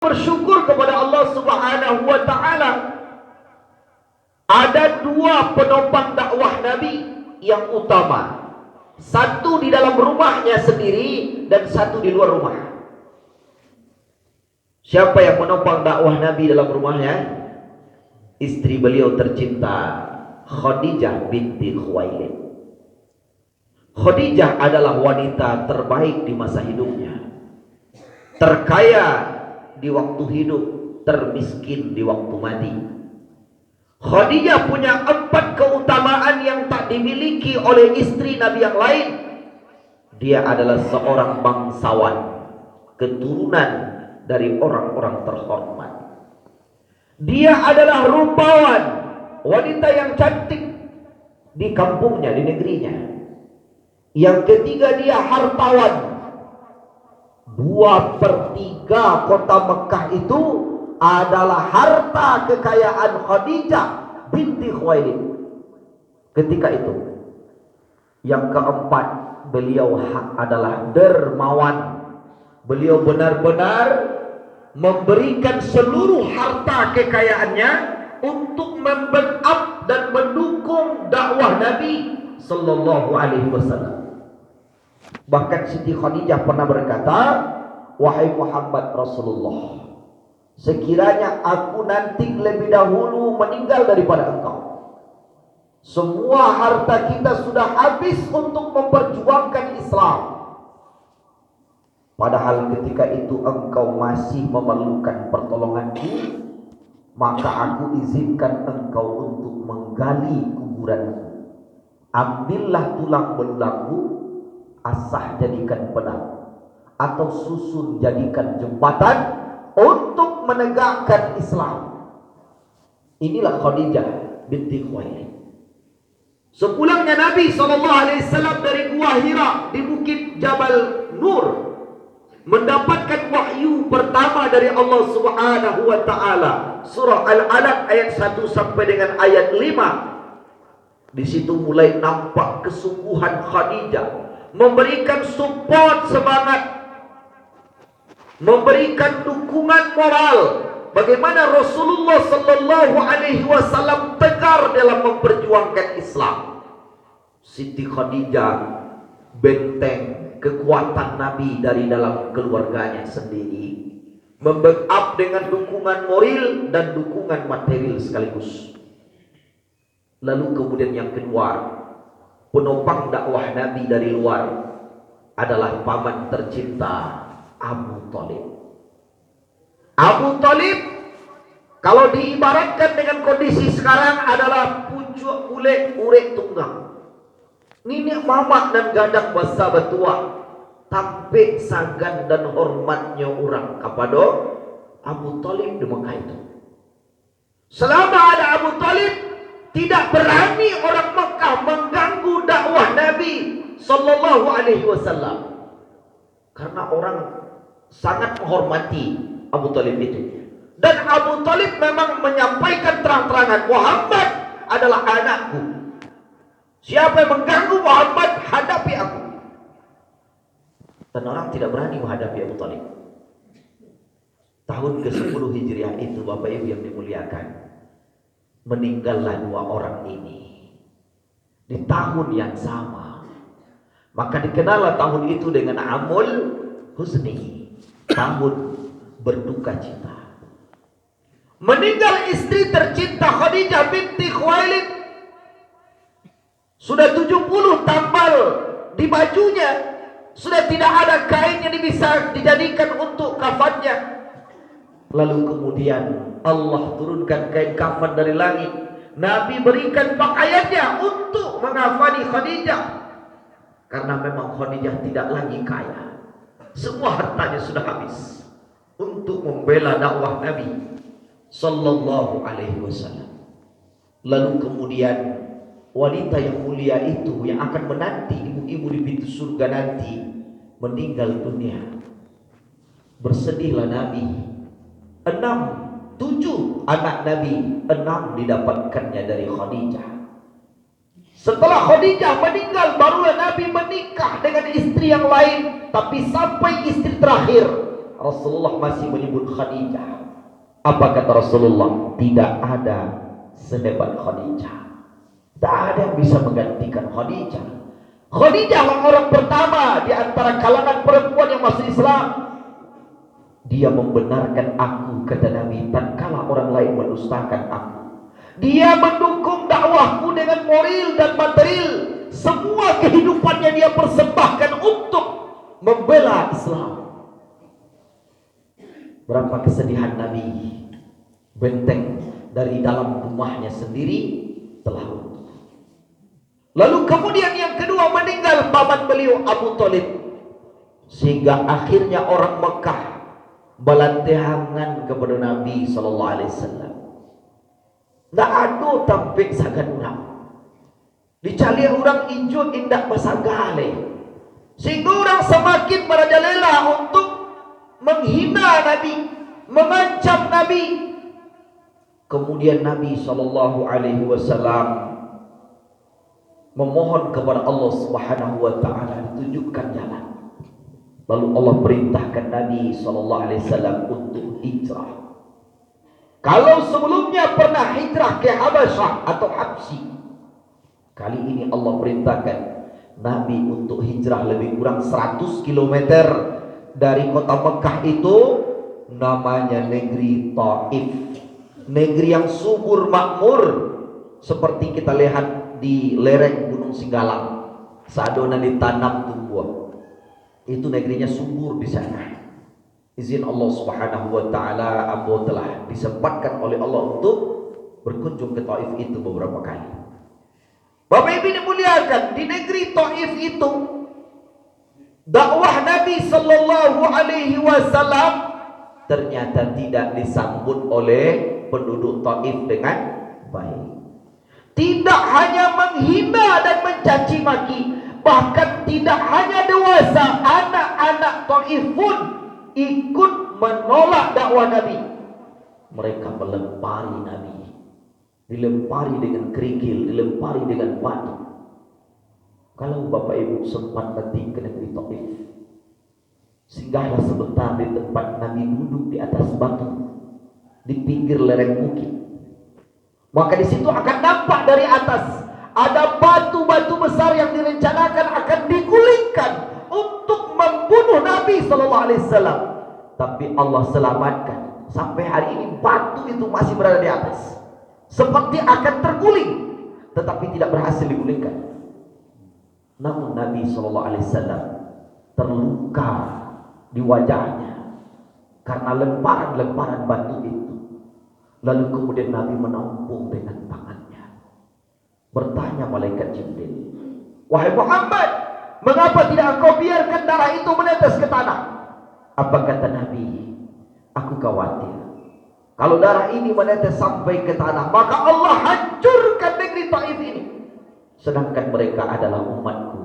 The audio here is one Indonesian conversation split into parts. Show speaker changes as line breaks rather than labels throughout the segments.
bersyukur kepada Allah Subhanahu wa taala. Ada dua penopang dakwah Nabi yang utama. Satu di dalam rumahnya sendiri dan satu di luar rumah. Siapa yang menopang dakwah Nabi dalam rumahnya? Istri beliau tercinta, Khadijah binti Khuwailid. Khadijah adalah wanita terbaik di masa hidupnya. Terkaya di waktu hidup, termiskin di waktu mati. Khadijah punya 4 keutamaan yang tak dimiliki oleh istri Nabi yang lain. Dia adalah seorang bangsawan, keturunan dari orang-orang terhormat. Dia adalah rupawan, wanita yang cantik di kampungnya, di negerinya. Yang ketiga, dia hartawan. 2/3 kota Mekah itu adalah harta kekayaan Khadijah binti Khuwailid ketika itu. Yang keempat, beliau adalah dermawan. Beliau benar-benar memberikan seluruh harta kekayaannya untuk membackup dan mendukung dakwah Nabi sallallahu alaihi wasallam. Bahkan Siti Khadijah pernah berkata, "Wahai Muhammad Rasulullah, sekiranya aku nanti lebih dahulu meninggal daripada engkau, semua harta kita sudah habis untuk memperjuangkan Islam. Padahal ketika itu engkau masih memerlukan pertolonganku, maka aku izinkan engkau untuk menggali kuburanku. Ambillah tulang belulangku, asah jadikan pedang, atau susun jadikan jembatan untuk menegakkan Islam." Inilah Khadijah binti Khuwailid. Sepulangnya Nabi SAW dari Gua Hira di Bukit Jabal Nur, mendapatkan wahyu pertama dari Allah Subhanahu wa taala. Surah Al-Alaq ayat 1 sampai dengan ayat 5. Di situ mulai nampak kesungguhan Khadijah memberikan support semangat, memberikan dukungan moral. Bagaimana Rasulullah sallallahu alaihi wasallam tegar dalam memperjuangkan Islam. Siti Khadijah benteng kekuatan Nabi dari dalam keluarganya sendiri, membackup dengan dukungan moral dan dukungan material sekaligus. Lalu kemudian yang kedua, penopang dakwah Nabi dari luar adalah paman tercinta Abu Thalib. Abu Thalib kalau diibaratkan dengan kondisi sekarang adalah pucuk kulit urek tunggang. Nenek mamak dan gadang basa betua, tampik sagan dan hormatnya orang kepada Abu Thalib di Mekah itu. Selama ada Abu Thalib, tidak berani orang Mekah mengganggu dakwah Nabi sallallahu alaihi wasallam, karena orang sangat menghormati Abu Thalib itu. Dan Abu Thalib memang menyampaikan terang-terangan, Muhammad adalah anakku. Siapa yang mengganggu Muhammad, hadapi aku. Dan orang tidak berani menghadapi Abu Thalib. Tahun ke-10 Hijriah itu, Bapak Ibu yang dimuliakan, meninggallah 2 orang ini di tahun yang sama. Maka dikenallah tahun itu dengan Amul Husni, tahun berduka cita. Meninggal istri tercinta Khadijah binti Khuwailid. Sudah 70 tambal di bajunya, sudah tidak ada kain yang bisa dijadikan untuk kafannya. Lalu kemudian Allah turunkan kain kafan dari langit. Nabi berikan pakaiannya untuk mengafani Khadijah, karena memang Khadijah tidak lagi kaya. Semua hartanya sudah habis untuk membela dakwah Nabi sallallahu alaihi wasallam. Lalu kemudian wanita yang mulia itu yang akan menanti ibu-ibu di pintu surga nanti meninggal dunia. Bersedihlah Nabi. 7 anak Nabi, 6 didapatkannya dari Khadijah. Setelah Khadijah meninggal, barulah Nabi menikah dengan istri yang lain. Tapi sampai istri terakhir, Rasulullah masih menyebut Khadijah. Apa kata Rasulullah? Tidak ada sehebat Khadijah. Tak ada yang bisa menggantikan Khadijah. Khadijah orang pertama di antara kalangan perempuan yang masuk Islam. Dia membenarkan aku, kata Nabi, tatkala orang lain mendustakan aku. Dia mendukung dakwahku dengan moral dan material. Semua kehidupannya dia persembahkan untuk membela Islam. Berapa kesedihan Nabi, benteng dari dalam rumahnya sendiri telah runtuh. Lalu kemudian yang kedua, meninggal paman beliau Abu Thalib, sehingga akhirnya orang Mekah balantehangan kepada Nabi sallallahu alaihi wasallam. Tak ada tampik sagan orang. Dicari orang hijau indak pasagale, sehingga orang semakin merajalela untuk menghina Nabi, mengancam Nabi. Kemudian Nabi sallallahu alaihi wasallam memohon kepada Allah Subhanahu wa taala ditunjukkan jalan. Lalu Allah perintahkan Nabi sallallahu alaihi wasallam untuk hijrah. Kalau sebelumnya pernah hijrah ke Habasyah atau Habsyi, kali ini Allah perintahkan Nabi untuk hijrah lebih kurang 100 km dari kota Mekah itu, namanya negeri Taif. Negeri yang subur makmur, seperti kita lihat di lereng Gunung Singgalang. Sadona ditanam tumbuh. Itu negerinya subur di sana. Izin Allah Subhanahu wa taala, Abu telah disempatkan oleh Allah untuk berkunjung ke Taif itu beberapa kali. Bapak Ibu dimuliakan, di negeri Taif itu dakwah Nabi sallallahu alaihi wasallam ternyata tidak disambut oleh penduduk Taif dengan baik. Tidak hanya menghina dan mencaci maki, bahkan tidak hanya dewasa, anak-anak Taif pun ikut menolak dakwah Nabi. Mereka melempari Nabi, dilempari dengan kerikil, dilempari dengan batu. Kalau Bapak Ibu sempat nanti ke negeri Taif, singgahlah sebentar di tempat Nabi duduk di atas batu di pinggir lereng bukit. Maka di situ akan nampak dari atas ada batu-batu besar yang direncanakan akan digulingkan untuk membunuh Nabi sallallahu alaihi wasallam. Tapi Allah selamatkan. Sampai hari ini batu itu masih berada di atas, seperti akan terguling, tetapi tidak berhasil digulingkan. Namun Nabi sallallahu alaihi wasallam terluka di wajahnya karena lemparan-lemparan batu itu. Lalu kemudian Nabi menampung dengan tangannya. Bertanya malaikat Jibril, "Wahai Muhammad, mengapa tidak engkau biarkan darah itu menetes ke tanah?" Apa kata Nabi? "Aku khawatir kalau darah ini menetes sampai ke tanah, maka Allah hancurkan negeri Taif ini. Sedangkan mereka adalah umatku.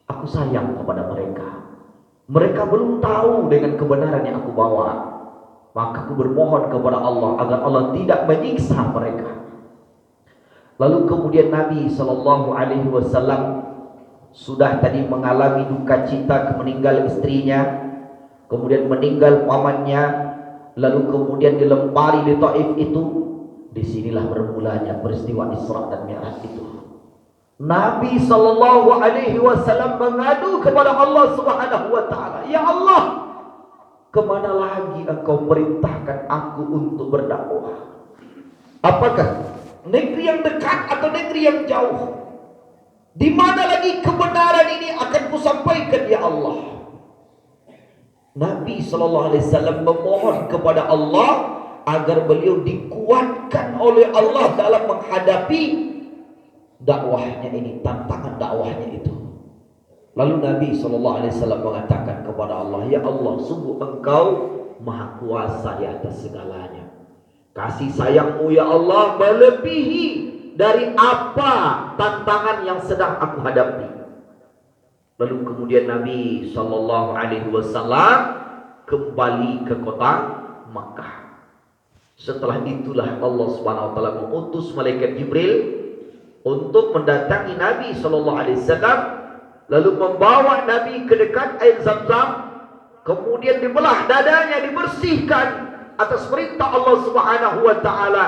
Aku sayang kepada mereka. Mereka belum tahu dengan kebenaran yang aku bawa. Maka aku bermohon kepada Allah agar Allah tidak menyiksa mereka." Lalu kemudian Nabi sallallahu alaihi wasallam sudah tadi mengalami duka cita meninggal istrinya, kemudian meninggal pamannya, lalu kemudian dilempari di Taif itu. Disinilah bermulanya peristiwa Isra dan Mi'raj itu. Nabi sallallahu alaihi wasallam mengadu kepada Allah Subhanahu wa taala, "Ya Allah, kemana lagi engkau perintahkan aku untuk berdakwah? Apakah negeri yang dekat atau negeri yang jauh? Di mana lagi kebenaran ini akan kusampaikan, ya Allah?" Nabi sallallahu alaihi wasallam memohon kepada Allah agar beliau dikuatkan oleh Allah dalam menghadapi dakwahnya ini, tantangan dakwahnya itu. Lalu Nabi sallallahu alaihi wasallam mengatakan kepada Allah, "Ya Allah, sungguh Engkau Maha Kuasa di atas segalanya. Kasih sayang-Mu ya Allah melebihi dari apa tantangan yang sedang aku hadapi." Lalu kemudian Nabi sallallahu alaihi wasallam kembali ke kota Makkah. Setelah itulah Allah Subhanahu wa taala mengutus malaikat Jibril untuk mendatangi Nabi sallallahu alaihi wasallam, lalu membawa Nabi ke dekat air Zam-Zam, kemudian dibelah dadanya, dibersihkan atas perintah Allah Subhanahu wa taala.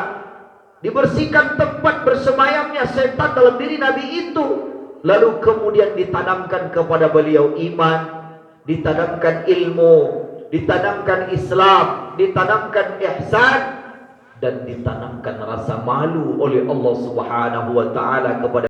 Dibersihkan tempat bersemayamnya setan dalam diri Nabi itu. Lalu kemudian ditanamkan kepada beliau iman, ditanamkan ilmu, ditanamkan Islam, ditanamkan ihsan, dan ditanamkan rasa malu oleh Allah Subhanahu wa taala kepada